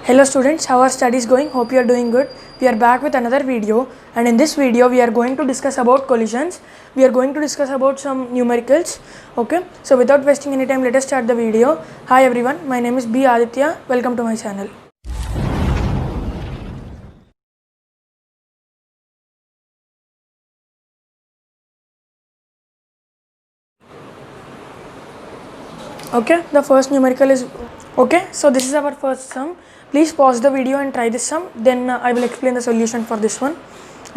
Hello students, how are studies going? Hope you are doing good. We are back with another video, and in this video we are going to discuss about collisions. We are going to discuss about some numericals. Okay, so without wasting any time, let us start the video. Hi everyone, my name is B. Aditya. Welcome to my channel. Okay, the first numerical is okay. So this is our first sum. Please pause the video and try this sum. Then I will explain the solution for this one.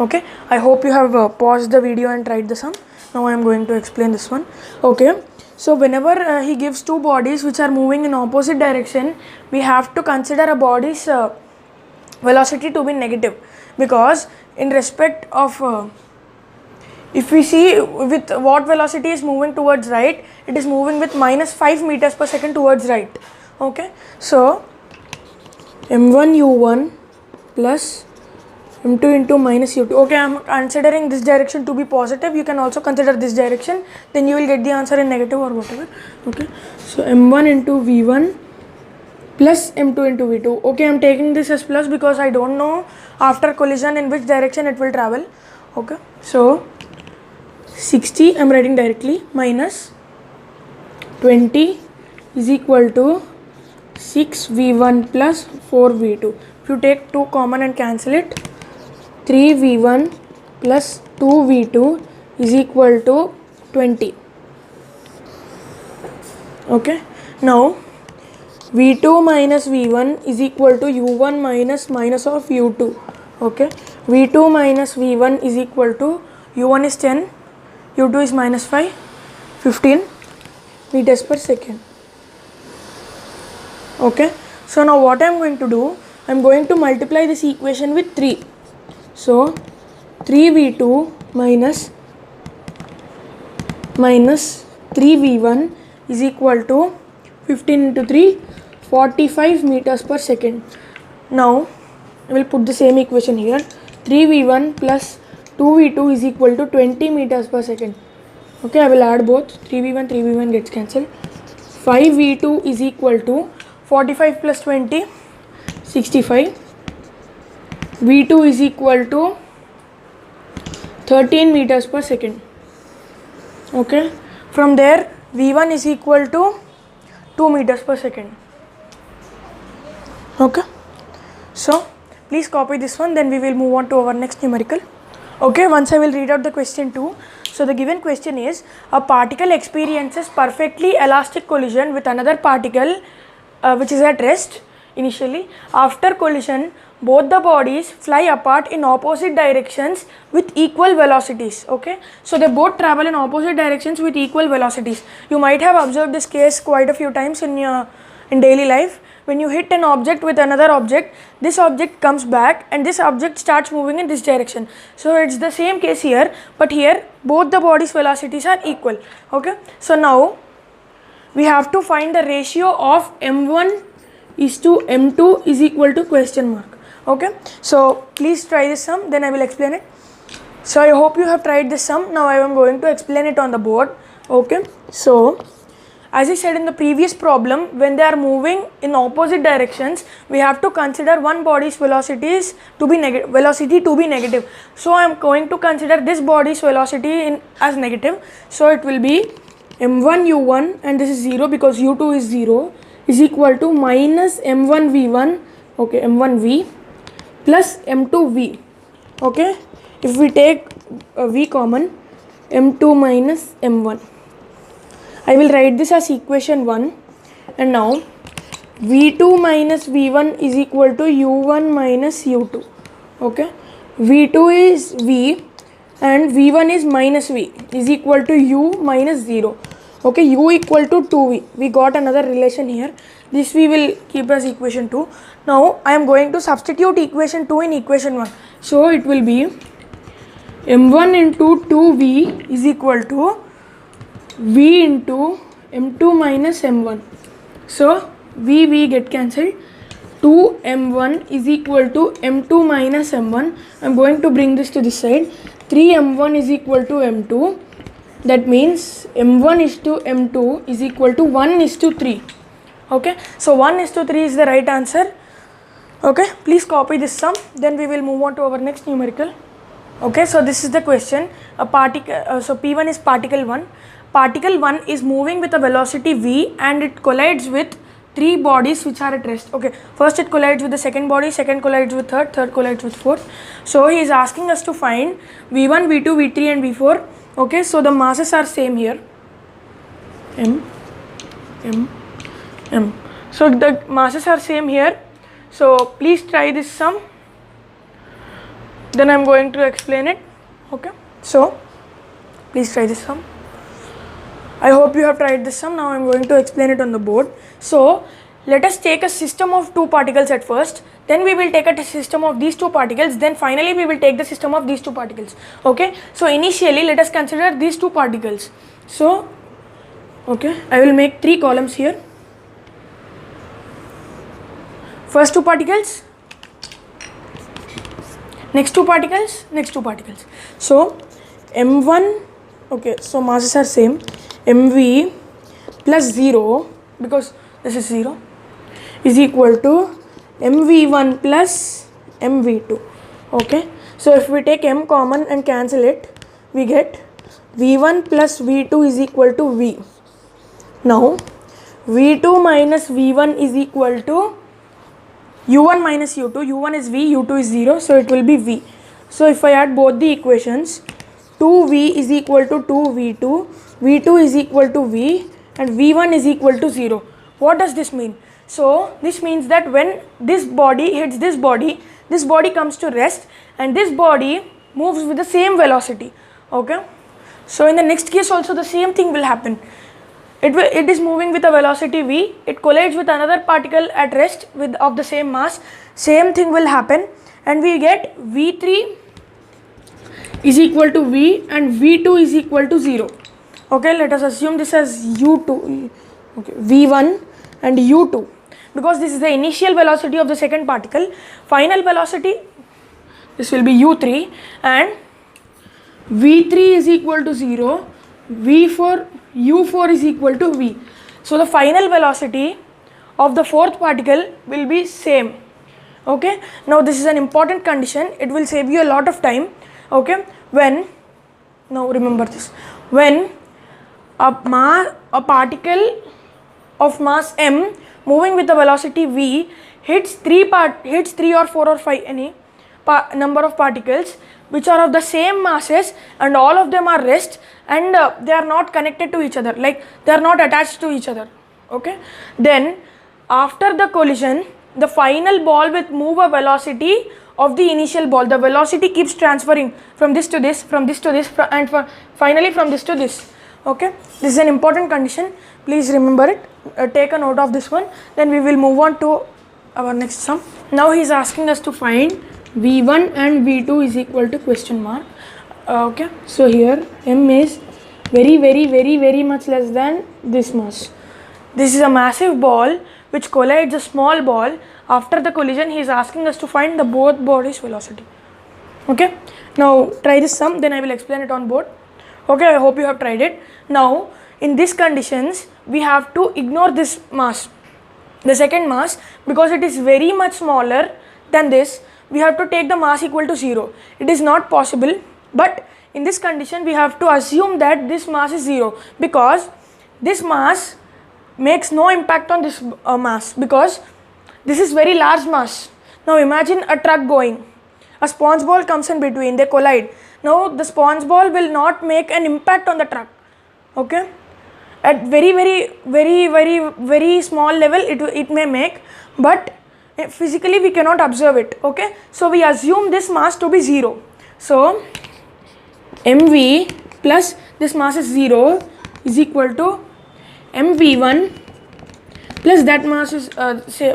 Okay, I hope you have paused the video and tried the sum. Now I am going to explain this one. Okay, so whenever he gives two bodies which are moving in opposite direction, we have to consider a body's velocity to be negative, because in respect of if we see with what velocity is moving towards right, it is moving with minus 5 meters per second towards right. Okay, so m1 u1 plus m2 into minus u2. Okay, I am considering this direction to be positive. You can also consider this direction, then you will get the answer in negative or whatever. Okay, so m1 into v1 plus m2 into v2. Okay, I am taking this as plus because I don't know after collision in which direction it will travel. Okay, so 60 I am writing directly minus 20 is equal to 6v1 plus 4v2. If you take 2 common and cancel it, 3v1 plus 2v2 is equal to 20. Okay, now v2 minus v1 is equal to u1 minus of u2. Okay, v2 minus v1 is equal to u1 is 10, u2 is minus 5, 15 meters per second. Okay, so now what I am going to do, I am going to multiply this equation with 3. So 3v2 minus 3v1 is equal to 15 into 3, 45 meters per second. Now I will put the same equation here. 3v1 plus 2v2 is equal to 20 meters per second. Okay, I will add both. 3v1 gets cancelled. 5v2 is equal to 45 plus 20, 65. v2 is equal to 13 meters per second. Okay, from there v1 is equal to 2 meters per second. Okay, so please copy this one, then we will move on to our next numerical. Okay, once I will read out the question 2. So the given question is, a particle experiences perfectly elastic collision with another particle which is at rest initially. After collision, both the bodies fly apart in opposite directions with equal velocities. Okay, so they both travel in opposite directions with equal velocities. You might have observed this case quite a few times in daily life. When you hit an object with another object, this object comes back and this object starts moving in this direction. So it's the same case here, but here both the body's velocities are equal. Okay, so now we have to find the ratio of m1 is to m2 is equal to question mark. Okay, so please try this sum, then I will explain it. So I hope you have tried this sum. Now I am going to explain it on the board. Okay, so as I said in the previous problem, when they are moving in opposite directions, we have to consider one body's velocity to be negative. So I am going to consider this body's velocity as negative. So it will be m1 u1, and this is 0 because u2 is 0, is equal to minus m1 v1, okay, m1 v plus m2 v. Okay, if we take v common, m2 minus m1. I will write this as equation 1, and now v2 minus v1 is equal to u1 minus u2. Okay, v2 is v and v1 is minus v is equal to u minus 0. Okay, u equal to 2v. We got another relation here. This we will keep as equation 2. Now I am going to substitute equation 2 in equation 1. So it will be m1 into 2v is equal to v into m2 minus m1. So v get cancelled. 2m1 is equal to m2 minus m1. I am going to bring this to this side. 3m1 is equal to m2. That means m1 is to m2 is equal to 1 is to 3. Okay, so 1 is to 3 is the right answer. Okay, please copy this sum, then we will move on to our next numerical. Okay, so this is the question. A particle, so P1 is particle 1. Particle 1 is moving with a velocity v and it collides with three bodies which are at rest. Okay, first it collides with the second body, second collides with third, third collides with fourth. So he is asking us to find v1, v2, v3 and v4. Okay, so the masses are same here, m, m, m. So the masses are same here. So please try this sum, then I am going to explain it. Okay, so please try this sum. I hope you have tried this sum. Now I am going to explain it on the board. So let us take a system of two particles at first, then we will take a system of these two particles, then finally we will take the system of these two particles. Okay, so initially let us consider these two particles. So okay, I will make three columns here. First two particles, next two particles, next two particles. So m1, okay, so masses are same, mv plus 0, because this is 0, is equal to mv1 plus mv2. Okay, so if we take m common and cancel it, we get v1 plus v2 is equal to v. Now v2 minus v1 is equal to u1 minus u2. u1 is v, u2 is 0, so it will be v. So if I add both the equations, 2v is equal to 2v2, v2 is equal to v, and v1 is equal to 0. What does this mean? So this means that when this body hits this body comes to rest and this body moves with the same velocity. Okay, so in the next case also the same thing will happen. It is moving with a velocity v, it collides with another particle at rest with of the same mass, same thing will happen, and we get v3 is equal to v and v2 is equal to 0. Okay, let us assume this as u2, okay, v1 and u2, because this is the initial velocity of the second particle. Final velocity, this will be u3, and v3 is equal to 0, v4, u4 is equal to v. So the final velocity of the fourth particle will be same. Okay, now this is an important condition, it will save you a lot of time. Okay, now remember this, when a particle of mass m moving with the velocity v hits three or four or five, any number of particles which are of the same masses and all of them are rest and they are not connected to each other, like they are not attached to each other. Okay, then after the collision the final ball will move a velocity of the initial ball. The velocity keeps transferring from this to this, from this to this, and finally from this to this. Okay, this is an important condition, please remember it, take a note of this one, then we will move on to our next sum. Now he is asking us to find v1 and v2 is equal to question mark. Okay, so here m is very much less than this mass. This is a massive ball which collides a small ball. After the collision he is asking us to find the both bodies velocity. Okay, now try this sum, then I will explain it on board. Okay, I hope you have tried it. Now in these conditions we have to ignore this mass, the second mass, because it is very much smaller than this. We have to take the mass equal to 0. It is not possible, but in this condition we have to assume that this mass is 0, because this mass makes no impact on this mass, because this is very large mass. Now imagine a truck going, a sponge ball comes in between, they collide. Now the sponge ball will not make an impact on the truck. Okay, at very small level it may make, but physically we cannot observe it. Okay, so we assume this mass to be 0. So mv plus this mass is 0 is equal to mv1 plus that mass is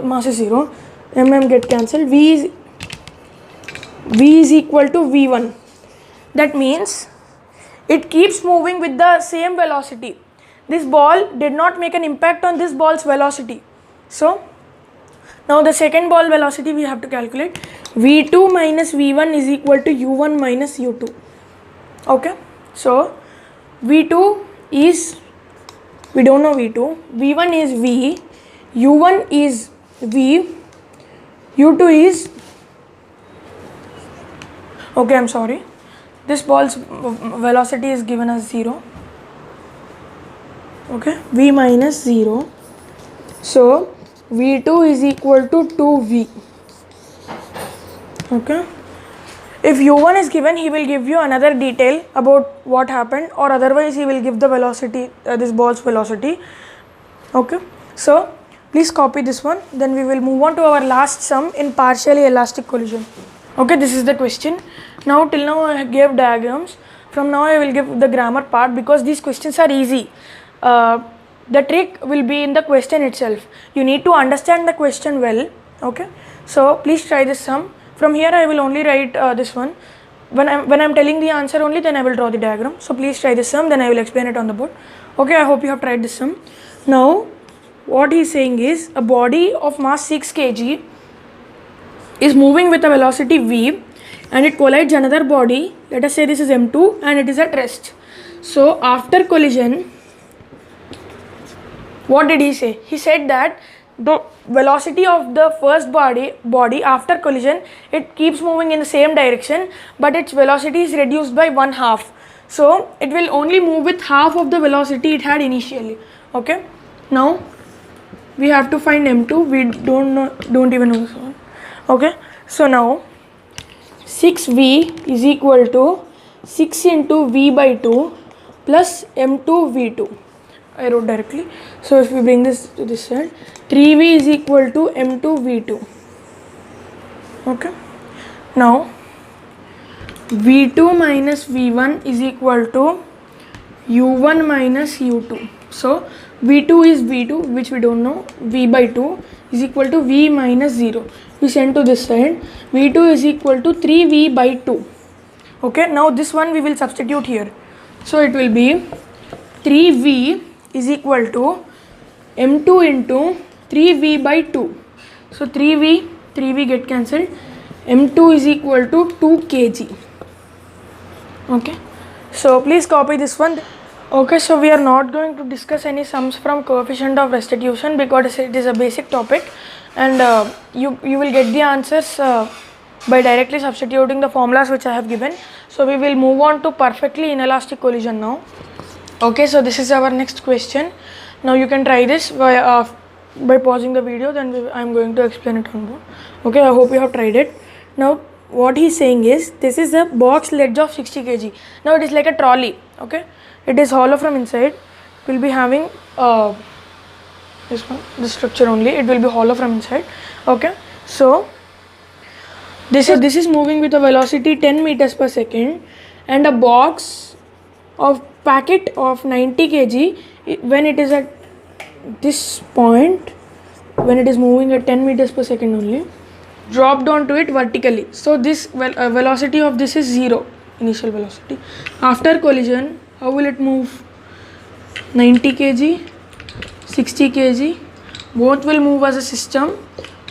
mass is 0, get cancelled, v is equal to v1. That means it keeps moving with the same velocity. This ball did not make an impact on this ball's velocity. So now the second ball velocity we have to calculate, v2 minus v1 is equal to u1 minus u2. Okay, so v2 is, we don't know v2, v1 is v, u1 is v, u2 is, okay, I'm sorry, this ball's velocity is given as 0, okay, v minus 0. So v2 is equal to 2v. Okay, if u1 is given, he will give you another detail about what happened, or otherwise he will give the velocity, this ball's velocity. Okay, so please copy this one, then we will move on to our last sum in partially elastic collision. Okay, this is the question. Now till now I gave diagrams. From now I will give the grammar part, because these questions are easy. The trick will be in the question itself. You need to understand the question well. Okay, so please try this sum. From here I will only write this one. When I'm telling the answer only, then I will draw the diagram. So please try this sum, then I will explain it on the board. Okay, I hope you have tried this sum. Now what he is saying is, a body of mass 6 kg is moving with a velocity v, and it collides another body. Let us say this is m2 and it is at rest. So after collision, what did he say? He said that the velocity of the first body after collision, it keeps moving in the same direction, but its velocity is reduced by 1/2. So it will only move with half of the velocity it had initially. Okay, now we have to find m2. We don't even know this one. Okay, so now 6v is equal to 6 into v by 2 plus m2 v2. I wrote directly. So if we bring this to this side, 3v is equal to m2 v2. Okay, now v2 minus v1 is equal to u1 minus u2. So v2 is v2, which we don't know, v by 2 is equal to v minus 0. We send to this side, v2 is equal to 3v by 2. Okay, now this one we will substitute here. So it will be 3v is equal to m2 into 3v by 2. So 3v get cancelled, m2 is equal to 2 kg. Okay, so please copy this one. Okay, so we are not going to discuss any sums from coefficient of restitution, because it is a basic topic, and you will get the answers by directly substituting the formulas which I have given. So we will move on to perfectly inelastic collision now. Okay, so this is our next question. Now you can try this by pausing the video, then I am going to explain it on board. Okay, I hope you have tried it. Now what he is saying is, this is a box ledge of 60 kg. Now it is like a trolley. Okay, it is hollow from inside. We will be having this one, this structure only. It will be hollow from inside. Okay, so this is moving with a velocity 10 meters per second, and a box of packet of 90 kg, when it is at this point, when it is moving at 10 meters per second only, dropped onto it vertically. So this velocity of this is 0, initial velocity. After collision, how will it move? 90 kg, 60 kg, both will move as a system.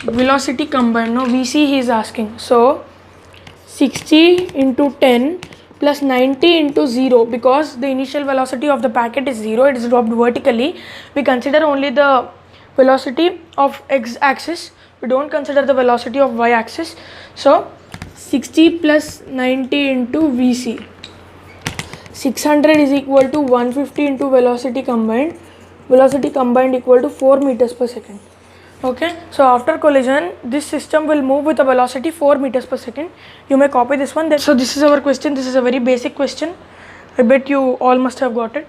Velocity combined. Now VC he is asking. So 60 into 10 plus 90 into 0, because the initial velocity of the packet is 0, it is dropped vertically. We consider only the velocity of x axis, we don't consider the velocity of y axis. So 60 plus 90 into VC, 600 is equal to 150 into velocity combined equal to 4 meters per second. Okay, so after collision, this system will move with a velocity 4 meters per second. You may copy this one. So this is our question. This is a very basic question. I bet you all must have got it.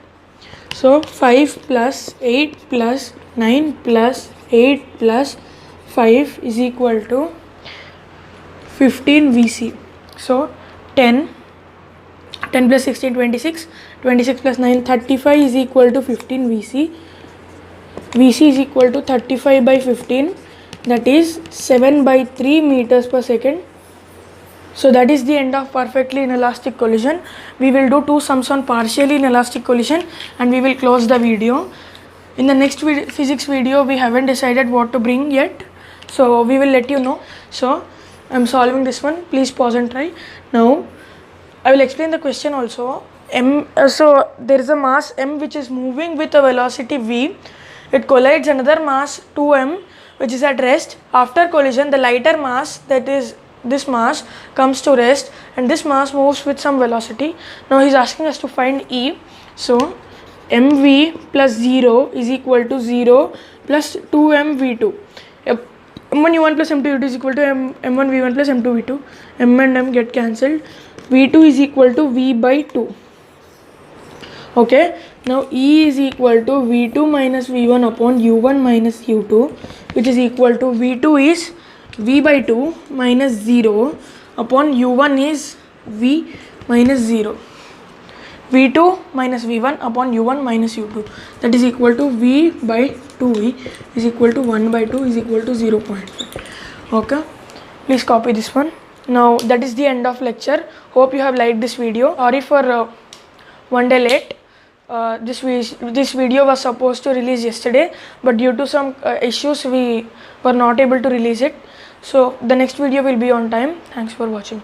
So 5 plus 8 plus 9 plus 8 plus 5 is equal to 15 VC. So 10 plus 16, 26, 26 plus 9, 35 is equal to 15 VC. VC is equal to 35 by 15, that is 7 by 3 meters per second. So that is the end of perfectly inelastic collision. We will do 2 sums on partially inelastic collision and we will close the video. In the next physics video, we haven't decided what to bring yet, so we will let you know. So I am solving this one. Please pause and try. Now I will explain the question also. So there is a mass m which is moving with a velocity v. It collides another mass 2m which is at rest. After collision, the lighter mass, that is this mass, comes to rest, and this mass moves with some velocity. Now he is asking us to find E. So mv plus 0 is equal to 0 plus 2mv2. m1 u1 plus m2 u2 is equal to m1 v1 plus m2 v2. M and m get cancelled. v2 is equal to v by 2. Okay, now E is equal to v2 minus v1 upon u1 minus u2, which is equal to v2 is v by 2 minus 0 upon u1 is v minus 0. v2 minus v1 upon u1 minus u2, that is equal to v by 2v is equal to 1 by 2 is equal to 0.5. Okay, please copy this one. Now that is the end of lecture. Hope you have liked this video. Sorry for one day late. This video was supposed to release yesterday, but due to some issues we were not able to release it. So the next video will be on time. Thanks for watching.